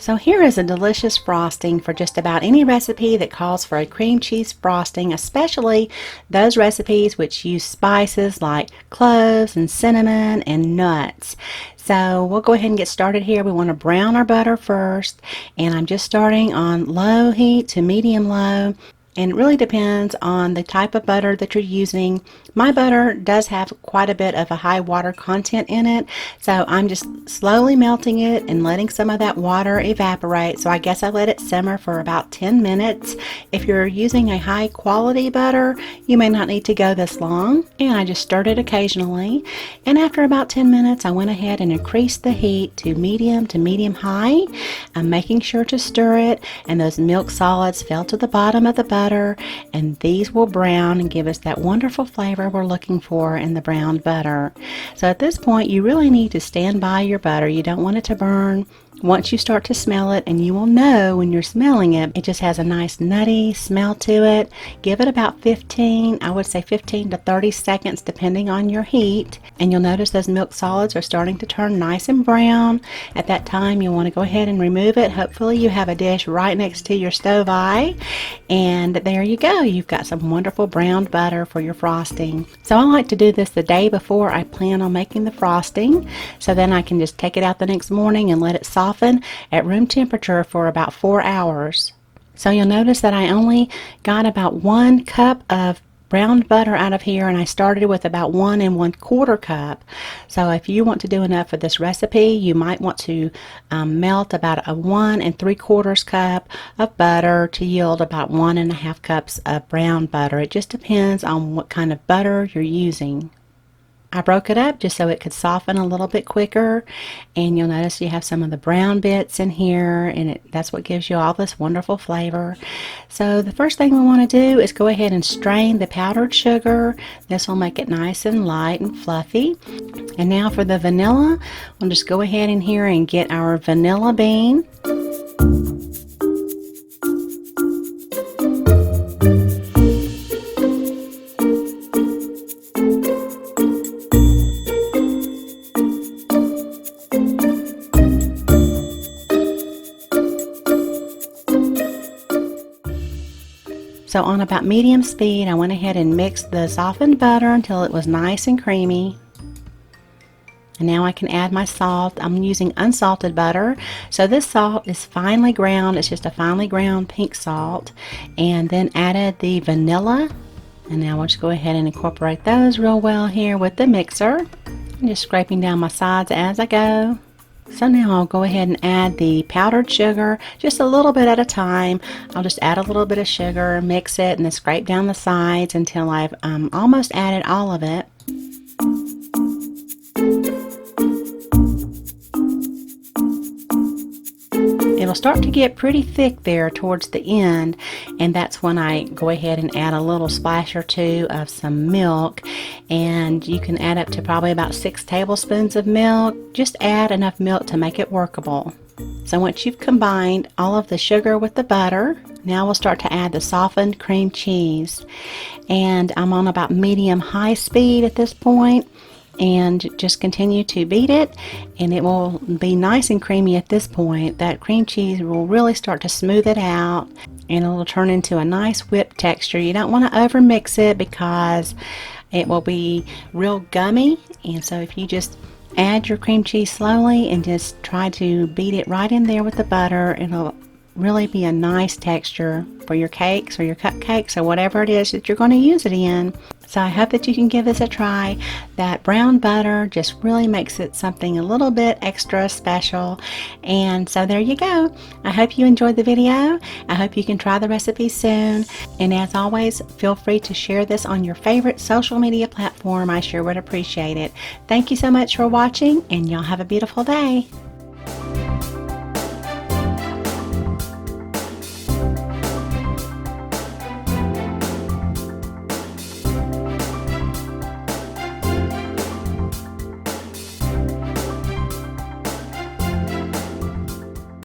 So here is a delicious frosting for just about any recipe that calls for a cream cheese frosting, especially those recipes which use spices like cloves and cinnamon and nuts. So we'll go ahead and get started here. We want to brown our butter first, and I'm just starting on low heat to medium low. And it really depends on the type of butter that you're using. My butter does have quite a bit of a high water content in it, so I'm just slowly melting it and letting some of that water evaporate. So I guess I let it simmer for about 10 minutes. If you're using a high quality butter, you may not need to go this long. And I just stirred it occasionally. And after about 10 minutes, I went ahead and increased the heat to medium high. I'm making sure to stir it, and those milk solids fell to the bottom of the butter, and these will brown and give us that wonderful flavor we're looking for in the browned butter. So at this point, you really need to stand by your butter. You don't want it to burn. Once you start to smell it, and you will know when you're smelling it, it just has a nice nutty smell to it. Give it about 15 to 30 seconds depending on your heat, and you'll notice those milk solids are starting to turn nice and brown. At that time, you'll want to go ahead and remove it. Hopefully you have a dish right next to your stove eye, and there you go. You've got some wonderful browned butter for your frosting. So I like to do this the day before I plan on making the frosting, so then I can just take it out the next morning and let it soften at room temperature for about 4 hours. So you'll notice that I only got about 1 cup of browned butter out of here, and I started with about 1 1/4 cup. So if you want to do enough for this recipe, you might want to melt about a 1 3/4 cup of butter to yield about 1 1/2 cups of brown butter. It just depends on what kind of butter you're using. I broke it up just so it could soften a little bit quicker, and you'll notice you have some of the brown bits in here, and that's what gives you all this wonderful flavor. So the first thing we want to do is go ahead and strain the powdered sugar. This will make it nice and light and fluffy. And now for the vanilla, we'll just go ahead in here and get our vanilla bean. So on about medium speed, I went ahead and mixed the softened butter until it was nice and creamy. And now I can add my salt. I'm using unsalted butter. So this salt is finely ground. It's just a finely ground pink salt. And then added the vanilla. And now we'll just go ahead and incorporate those real well here with the mixer. I'm just scraping down my sides as I go. So now I'll go ahead and add the powdered sugar, just a little bit at a time. I'll just add a little bit of sugar, mix it, and then scrape down the sides until I've almost added all of it. It'll start to get pretty thick there towards the end, and that's when I go ahead and add a little splash or two of some milk, and you can add up to probably about 6 tablespoons of milk. Just add enough milk to make it workable. So once you've combined all of the sugar with the butter, now we'll start to add the softened cream cheese, and I'm on about medium-high speed at this point. And just continue to beat it, and it will be nice and creamy at this point. That cream cheese will really start to smooth it out, and it will turn into a nice whipped texture. You don't want to over mix it because it will be real gummy, and so if you just add your cream cheese slowly and just try to beat it right in there with the butter, it'll really be a nice texture for your cakes or your cupcakes or whatever it is that you're going to use it in. So I hope that you can give this a try. That brown butter just really makes it something a little bit extra special. And so there you go. I hope you enjoyed the video. I hope you can try the recipe soon. And as always, feel free to share this on your favorite social media platform. I sure would appreciate it. Thank you so much for watching, and y'all have a beautiful day.